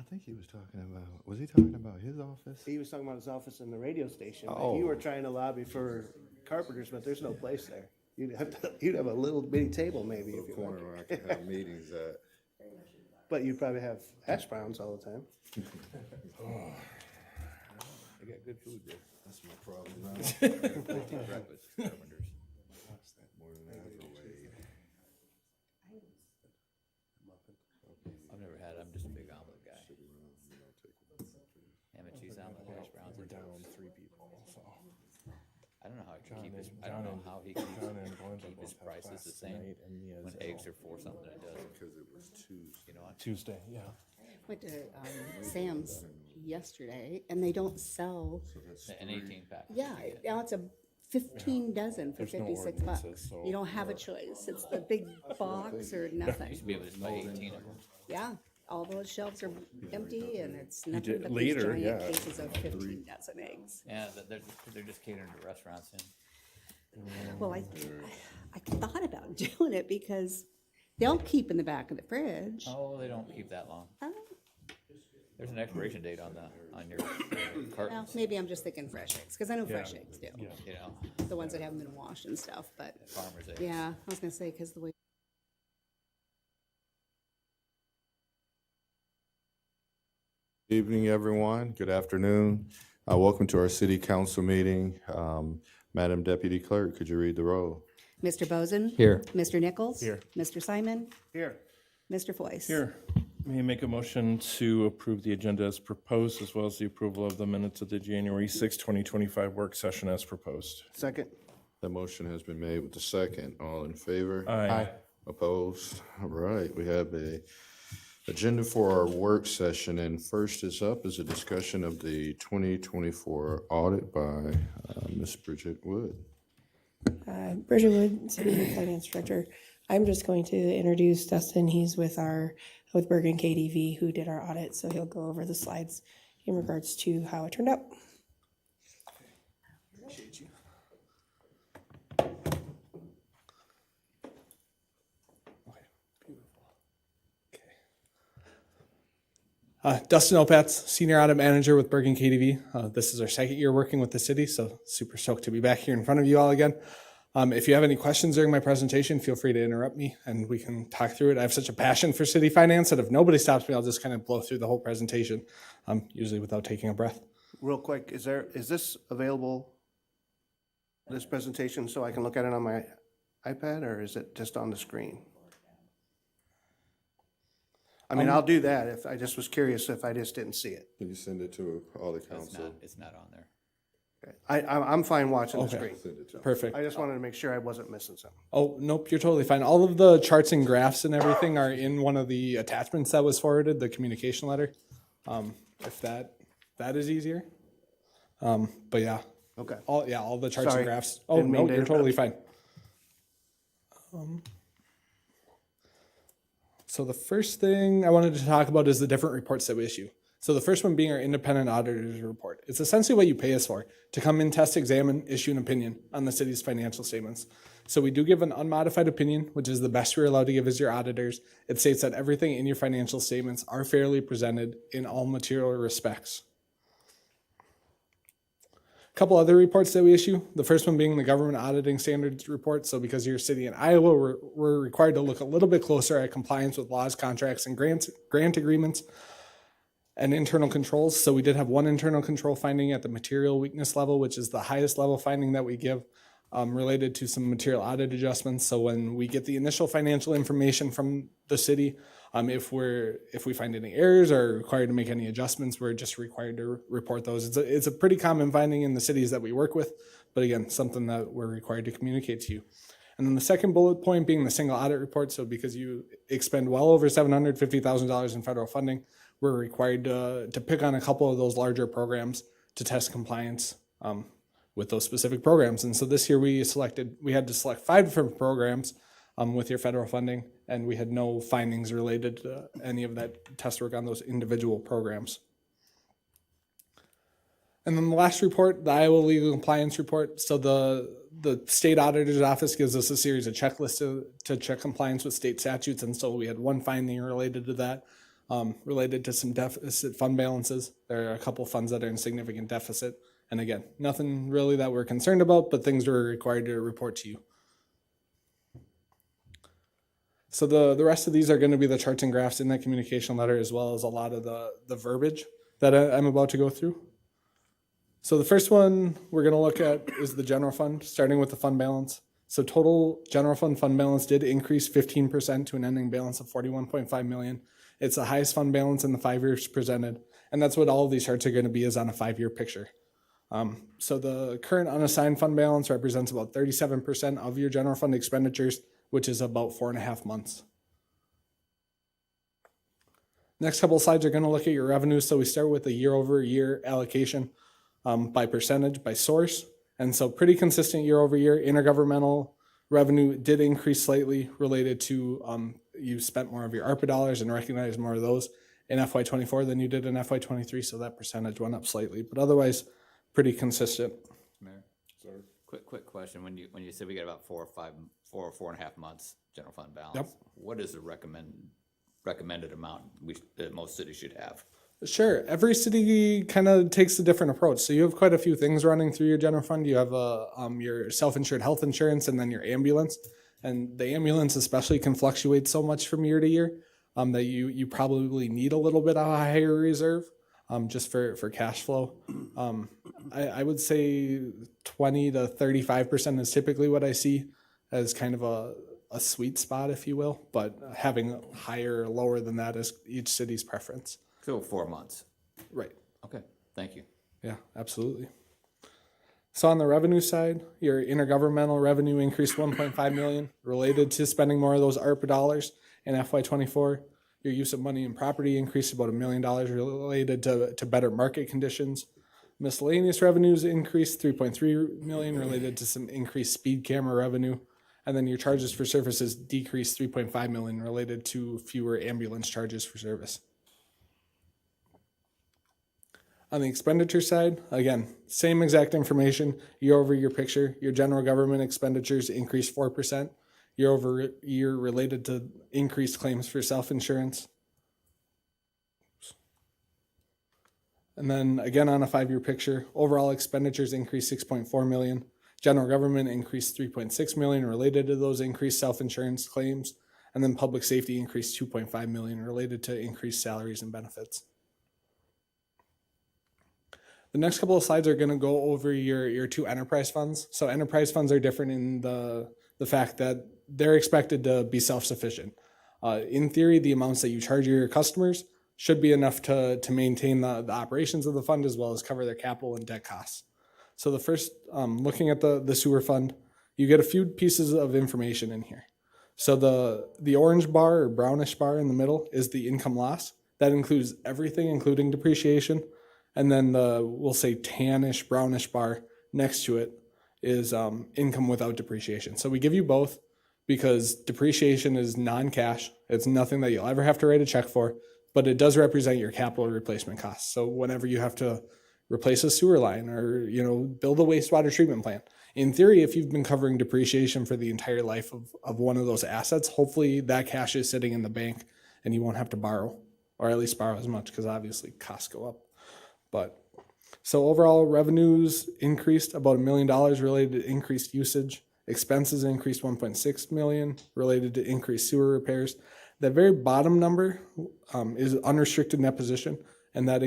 think he was talking about, was he talking about his office? He was talking about his office in the radio station. But you were trying to lobby for carpenters, but there's no place there. You'd have a little bitty table maybe if The you corner wanted. where I can have meetings at. But you'd probably have hash browns all the time. They got good food there. That's my problem now. Breakfast, carpenters. More than that, no way. I've never had it. I'm just a big omelet guy. Ham and cheese omelet, hash browns, and down toast. 3 people, so. I don't know how he can keep his, I don't know how he can keep his prices the same when eggs are 4 something it does. Because it was Tuesday. You know what? Tuesday, yeah. Went to Sam's yesterday, and they don't sell. An 18 pack. Yeah, now it's a 15 dozen for There's no 56 bucks. ordinances, so- You don't have a choice. It's the big box or Used nothing. to be able to buy 18 of them. Yeah, all those shelves are empty, and it's did nothing but these later, giant yeah. cases of 15 dozen eggs. Yeah, they're just catering to restaurants and Well, I thought about doing it because they'll keep in the back of the fridge. oh, they don't keep that long. Oh, There's an expiration date on your well, cartons. maybe I'm just thinking fresh eggs, because I know fresh eggs do. Yeah. You know, The ones that haven't been washed and stuff, but farmers' eggs. yeah, I was gonna say, because the way. Evening, everyone. Good afternoon. Welcome to our city council meeting. Madam Deputy Clerk, could you read the roll? Mr. Bozen? Here. Mr. Nichols? Here. Mr. Simon? Here, Mr. Foyce? Here, may I make a motion to approve the agenda as proposed, as well as the approval of the minutes of the January 6, 2025 work session as proposed? second. The motion has been made with the second. All in favor? Aye. Opposed? All right, we have a agenda for our work session, and first is up is a discussion of the 2024 audit by Ms. Bridget Wood. Bridget Wood, City Finance Director. I'm just going to introduce Dustin. He's with Bergen KDV, who did our audit, so he'll go over the slides in regards to how it turned out. Appreciate you. Okay, beautiful. Okay. Dustin Opatz, Senior Audit Manager with Bergen KDV. This is our second year working with the city, so super stoked to be back here in front of you all again. If you have any questions during my presentation, feel free to interrupt me and we can talk through it. I have such a passion for city finance that if nobody stops me, I'll just kind of blow through the whole presentation, usually without taking a breath. Real quick, is this available, this presentation, so I can look at it on my iPad, or is it just on the screen? I mean, I'll do that. If I just was curious if I just didn't see it. Can you send it to all the It's council? not, it's not on there. I'm fine watching the Okay. screen. Send it to Perfect. I just wanted to make sure I wasn't missing something. Oh, nope, you're totally fine. All of the charts and graphs and everything are in one of the attachments that was forwarded, the communication letter. If that is easier. But yeah, Okay. all the charts Sorry, and graphs. Oh, didn't mean no, to you're totally interrupt. fine. So the first thing I wanted to talk about is the different reports that we issue. So the first one being our independent auditor's report. It's essentially what you pay us for, to come in, test, examine, issue an opinion on the city's financial statements. So we do give an unmodified opinion, which is the best we're allowed to give as your auditors. It states that everything in your financial statements are fairly presented in all material respects. A couple other reports that we issue. The first one being the government auditing standards report. So because you're a city in Iowa, we're required to look a little bit closer at compliance with laws, contracts, and grant agreements and internal controls. So we did have one internal control finding at the material weakness level, which is the highest level finding that we give, related to some material audit adjustments. So when we get the initial financial information from the city, if we find any errors or are required to make any adjustments, we're just required to report those. It's a pretty common finding in the cities that we work with, but again, something that we're required to communicate to you. And then the second bullet point being the single audit report. So because you expend well over $750,000 in federal funding, we're required to pick on a couple of those larger programs to test compliance with those specific programs. And so this year we had to select 5 different programs with your federal funding, and we had no findings related to any of that test work on those individual programs. And then the last report, the Iowa Legal Compliance Report. So the state auditor's office gives us a series of checklists to check compliance with state statutes. And so we had one finding related to that. related to some deficit fund balances. There are a couple funds that are in significant deficit. And again, nothing really that we're concerned about, but things we're required to report to you. So the rest of these are going to be the charts and graphs in that communication letter, as well as a lot of the verbiage that I'm about to go through. So the first one we're going to look at is the general fund, starting with the fund balance. So total general fund balance did increase 15% to an ending balance of 41.5 million. It's the highest fund balance in the 5 years presented. And that's what all of these charts are going to be, is on a 5-year picture. So the current unassigned fund balance represents about 37% of your general fund expenditures, which is about 4.5 months. Next couple of slides are going to look at your revenues. So we start with the year-over-year allocation by percentage, by source. And so pretty consistent year-over-year. Intergovernmental revenue did increase slightly, related to you spent more of your ARPA dollars and recognized more of those in FY24 than you did in FY23. So that percentage went up slightly, but otherwise pretty consistent. Mayor? Quick question. When you said we got about 4 or 4.5 months general fund balance, Yep. what is the recommended amount that most cities should have? Sure. Every city kind of takes a different approach. So you have quite a few things running through your general fund. You have your self-insured health insurance, and then your ambulance. And the ambulance especially can fluctuate so much from year to year that you probably need a little bit of a higher reserve just for cash flow. I would say 20 to 35% is typically what I see as kind of a sweet spot, if you will. But having higher or lower than that is each city's preference. So 4 months. Right. Okay, thank you. Yeah, absolutely. So on the revenue side, your intergovernmental revenue increased 1.5 million, related to spending more of those ARPA dollars in FY24. Your use of money and property increased about $1 million, related to better market conditions. Miscellaneous revenues increased 3.3 million, related to some increased speed camera revenue. And then your charges for services decreased 3.5 million, related to fewer ambulance charges for service. On the expenditure side, again, same exact information, year-over-year picture. Your general government expenditures increased 4% year-over-year, related to increased claims for self-insurance. And then again, on a 5-year picture, overall expenditures increased 6.4 million. General government increased 3.6 million, related to those increased self-insurance claims. And then public safety increased 2.5 million, related to increased salaries and benefits. The next couple of slides are going to go over your 2 enterprise funds. So enterprise funds are different in the fact that they're expected to be self-sufficient. In theory, the amounts that you charge your customers should be enough to maintain the operations of the fund, as well as cover their capital and debt costs. So the first, looking at the sewer fund, you get a few pieces of information in here. So the orange bar or brownish bar in the middle is the income loss. That includes everything, including depreciation. And then we'll say tannish, brownish bar next to it is income without depreciation. So we give you both because depreciation is non-cash. It's nothing that you'll ever have to write a check for, but it does represent your capital replacement costs. So whenever you have to replace a sewer line or build a wastewater treatment plant, in theory, if you've been covering depreciation for the entire life of one of those assets, hopefully that cash is sitting in the bank and you won't have to borrow, or at least borrow as much, because obviously costs go up. But so overall revenues increased about $1 million, related to increased usage. Expenses increased 1.6 million, related to increased sewer repairs. The very bottom number is unrestricted net position, and that